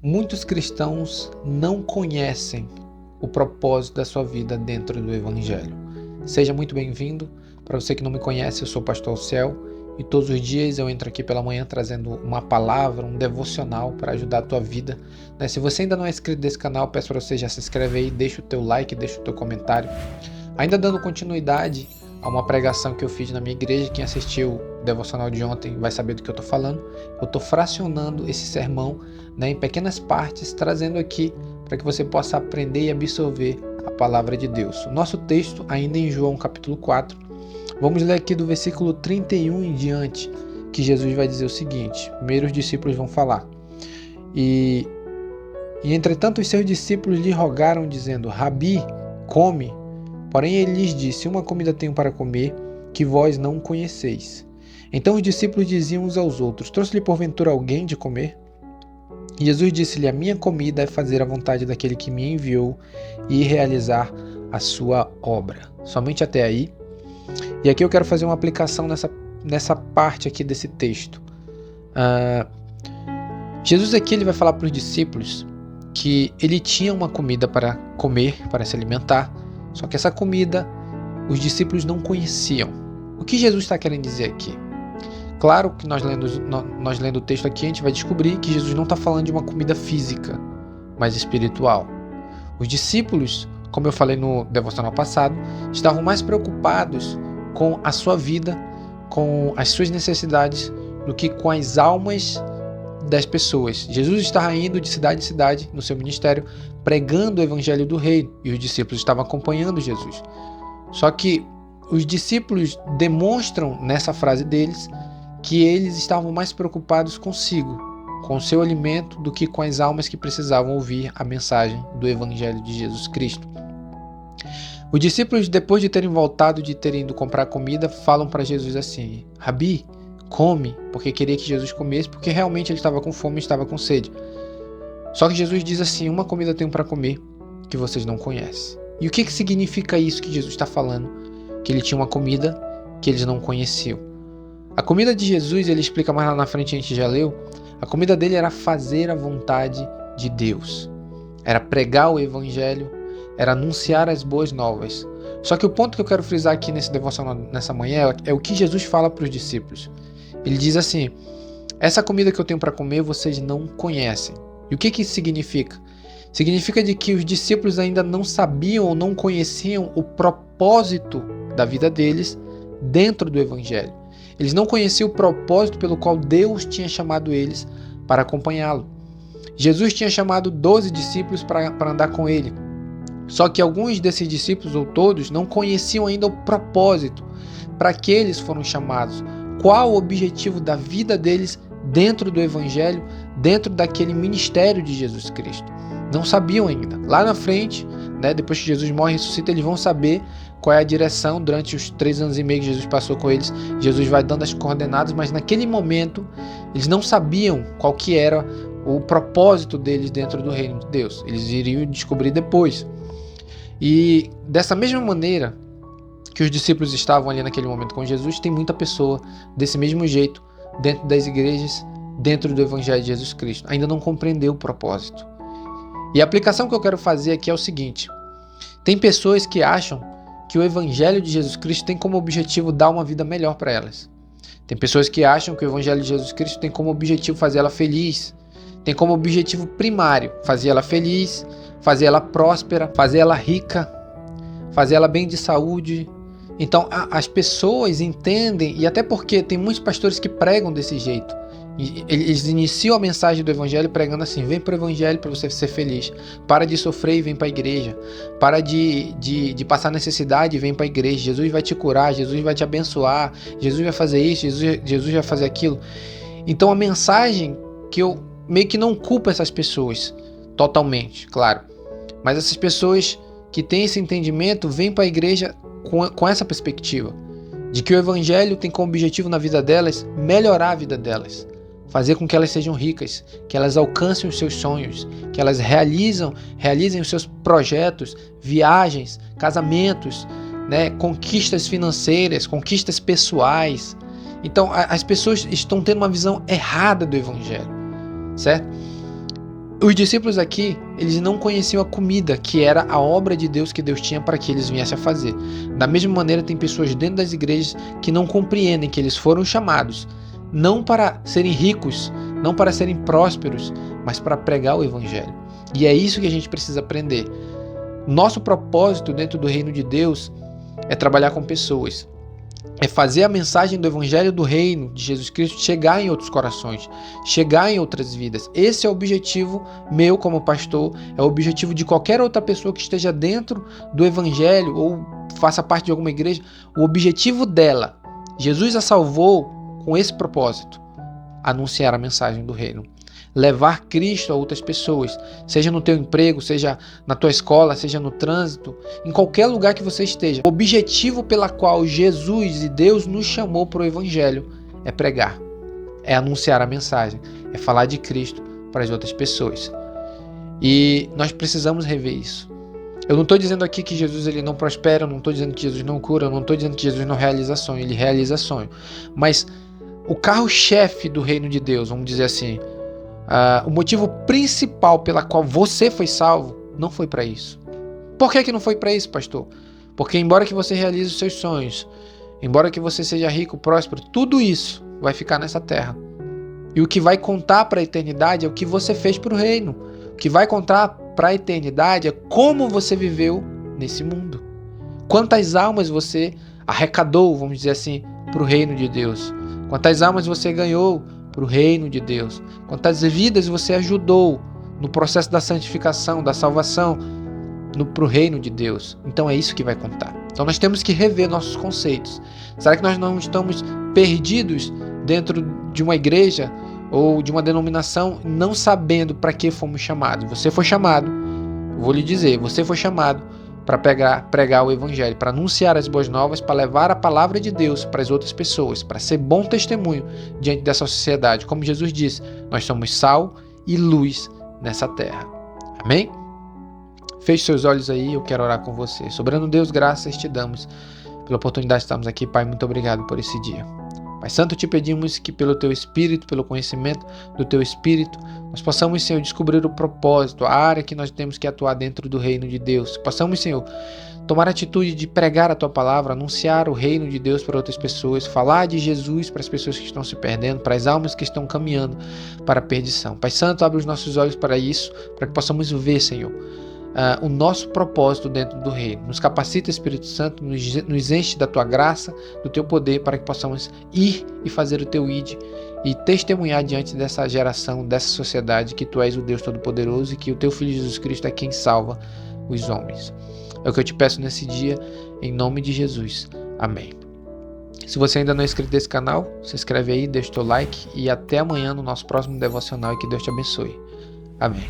Muitos cristãos não conhecem o propósito da sua vida dentro do Evangelho. Seja muito bem-vindo. Para você que não me conhece, eu sou o Pastor Alcel e todos os dias eu entro aqui pela manhã trazendo uma palavra, um devocional para ajudar a tua vida. Se você ainda não é inscrito nesse canal, peço para você já se inscreve aí, deixa o teu like, deixa o teu comentário. Ainda dando continuidade a uma pregação que eu fiz na minha igreja, quem assistiu o devocional de ontem vai saber do que eu estou falando. Eu estou fracionando esse sermão em pequenas partes, trazendo aqui para que você possa aprender e absorver a palavra de Deus. O nosso texto ainda em João capítulo 4, vamos ler aqui do versículo 31 em diante, que Jesus vai dizer o seguinte. Primeiro os discípulos vão falar. E entretanto os seus discípulos lhe rogaram, dizendo: Rabi, come. Porém ele lhes disse: uma comida tenho para comer, que vós não conheceis. Então os discípulos diziam uns aos outros: trouxe-lhe porventura alguém de comer? E Jesus disse-lhe: a minha comida é fazer a vontade daquele que me enviou e realizar a sua obra. Somente até aí. E aqui eu quero fazer uma aplicação nessa parte aqui desse texto. Jesus aqui ele vai falar para os discípulos que ele tinha uma comida para comer, para se alimentar, só que essa comida os discípulos não conheciam. O que Jesus está querendo dizer aqui? Claro que nós lendo o texto aqui, a gente vai descobrir que Jesus não está falando de uma comida física, mas espiritual. Os discípulos, como eu falei no devocional passado, estavam mais preocupados com a sua vida, com as suas necessidades, do que com as almas das pessoas. Jesus estava indo de cidade em cidade no seu ministério, pregando o evangelho do reino, e os discípulos estavam acompanhando Jesus. Só que os discípulos demonstram nessa frase deles que eles estavam mais preocupados consigo, com o seu alimento, do que com as almas que precisavam ouvir a mensagem do evangelho de Jesus Cristo. Os discípulos, depois de terem voltado, de terem ido comprar comida, falam para Jesus assim: Rabi, come, porque queria que Jesus comesse, porque realmente ele estava com fome e estava com sede. Só que Jesus diz assim: uma comida tenho para comer que vocês não conhecem. E o que significa isso que Jesus está falando? Que ele tinha uma comida que eles não conheciam. A comida de Jesus, ele explica mais lá na frente, a gente já leu, a comida dele era fazer a vontade de Deus. Era pregar o evangelho, era anunciar as boas novas. Só que o ponto que eu quero frisar aqui nesse devocional nessa manhã é o que Jesus fala para os discípulos. Ele diz assim: essa comida que eu tenho para comer vocês não conhecem. E o que isso significa? Significa de que os discípulos ainda não sabiam ou não conheciam o propósito da vida deles dentro do evangelho. Eles não conheciam o propósito pelo qual Deus tinha chamado eles para acompanhá-lo. Jesus tinha chamado 12 discípulos para andar com ele. Só que alguns desses discípulos, ou todos, não conheciam ainda o propósito para que eles foram chamados. Qual o objetivo da vida deles dentro do evangelho, dentro daquele ministério de Jesus Cristo. Não sabiam ainda. Lá na frente, depois que Jesus morre e ressuscita, eles vão saber qual é a direção. Durante os 3 anos e meio que Jesus passou com eles, Jesus vai dando as coordenadas, mas naquele momento eles não sabiam qual que era o propósito deles dentro do reino de Deus. Eles iriam descobrir depois. E dessa mesma maneira que os discípulos estavam ali naquele momento com Jesus, tem muita pessoa desse mesmo jeito dentro das igrejas, dentro do evangelho de Jesus Cristo. Ainda não compreendeu o propósito. E a aplicação que eu quero fazer aqui é o seguinte: tem pessoas que acham que o evangelho de Jesus Cristo tem como objetivo dar uma vida melhor para elas. Tem pessoas que acham que o evangelho de Jesus Cristo tem como objetivo fazer ela feliz. Tem como objetivo primário fazer ela feliz, fazer ela próspera, fazer ela rica, fazer ela bem de saúde. Então as pessoas entendem, e até porque tem muitos pastores que pregam desse jeito. Eles iniciam a mensagem do evangelho pregando assim: vem para o evangelho para você ser feliz, para de sofrer e vem para a igreja, para de passar necessidade e vem para a igreja, Jesus vai te curar, Jesus vai te abençoar, Jesus vai fazer isso, Jesus vai fazer aquilo. Então a mensagem, que eu meio que não culpo essas pessoas totalmente, claro, mas essas pessoas que têm esse entendimento vêm para a igreja com essa perspectiva de que o evangelho tem como objetivo na vida delas melhorar a vida delas, fazer com que elas sejam ricas, que elas alcancem os seus sonhos, que elas realizem os seus projetos, viagens, casamentos, conquistas financeiras, conquistas pessoais. Então as pessoas estão tendo uma visão errada do evangelho, certo? Os discípulos aqui, eles não conheciam a comida, que era a obra de Deus que Deus tinha para que eles viessem a fazer. Da mesma maneira, tem pessoas dentro das igrejas que não compreendem que eles foram chamados não para serem ricos, não para serem prósperos, mas para pregar o evangelho. E é isso que a gente precisa aprender. Nosso propósito dentro do reino de Deus é trabalhar com pessoas. É fazer a mensagem do evangelho do reino de Jesus Cristo chegar em outros corações, chegar em outras vidas. Esse é o objetivo meu como pastor, é o objetivo de qualquer outra pessoa que esteja dentro do evangelho ou faça parte de alguma igreja. O objetivo dela, Jesus a salvou com esse propósito: anunciar a mensagem do reino. Levar Cristo a outras pessoas, seja no teu emprego, seja na tua escola, seja no trânsito, em qualquer lugar que você esteja. O objetivo pela qual Jesus e Deus nos chamou para o evangelho é pregar, é anunciar a mensagem, é falar de Cristo para as outras pessoas. E nós precisamos rever isso. Eu não estou dizendo aqui que Jesus ele não prospera, eu não estou dizendo que Jesus não cura, eu não estou dizendo que Jesus não realiza sonho, ele realiza sonho. Mas o carro-chefe do reino de Deus, vamos dizer assim, o motivo principal pela qual você foi salvo não foi para isso. Por que não foi para isso, pastor? Porque embora que você realize os seus sonhos, embora que você seja rico, próspero, tudo isso vai ficar nessa terra. E o que vai contar para a eternidade é o que você fez para o reino. O que vai contar para a eternidade é como você viveu nesse mundo. Quantas almas você arrecadou, vamos dizer assim, para o reino de Deus. Quantas almas você ganhou para o reino de Deus. Quantas vidas você ajudou no processo da santificação, da salvação, para o reino de Deus. Então é isso que vai contar. Então nós temos que rever nossos conceitos. Será que nós não estamos perdidos dentro de uma igreja ou de uma denominação, não sabendo para que fomos chamados? Você foi chamado, vou lhe dizer, você foi chamado para pregar o evangelho, para anunciar as boas novas, para levar a palavra de Deus para as outras pessoas, para ser bom testemunho diante dessa sociedade. Como Jesus disse, nós somos sal e luz nessa terra. Amém? Feche seus olhos aí, eu quero orar com você. Soberano Deus, graças te damos pela oportunidade de estarmos aqui. Pai, muito obrigado por esse dia. Pai Santo, te pedimos que pelo Teu Espírito, pelo conhecimento do Teu Espírito, nós possamos, Senhor, descobrir o propósito, a área que nós temos que atuar dentro do reino de Deus. Possamos, Senhor, tomar a atitude de pregar a Tua palavra, anunciar o reino de Deus para outras pessoas, falar de Jesus para as pessoas que estão se perdendo, para as almas que estão caminhando para a perdição. Pai Santo, abre os nossos olhos para isso, para que possamos ver, Senhor, o nosso propósito dentro do reino. Nos capacita, Espírito Santo, nos enche da Tua graça, do Teu poder, para que possamos ir e fazer o Teu ID e testemunhar diante dessa geração, dessa sociedade, que Tu és o Deus Todo-Poderoso e que o Teu Filho Jesus Cristo é quem salva os homens. É o que eu te peço nesse dia, em nome de Jesus. Amém. Se você ainda não é inscrito nesse canal, se inscreve aí, deixa o teu like e até amanhã no nosso próximo devocional e que Deus te abençoe. Amém.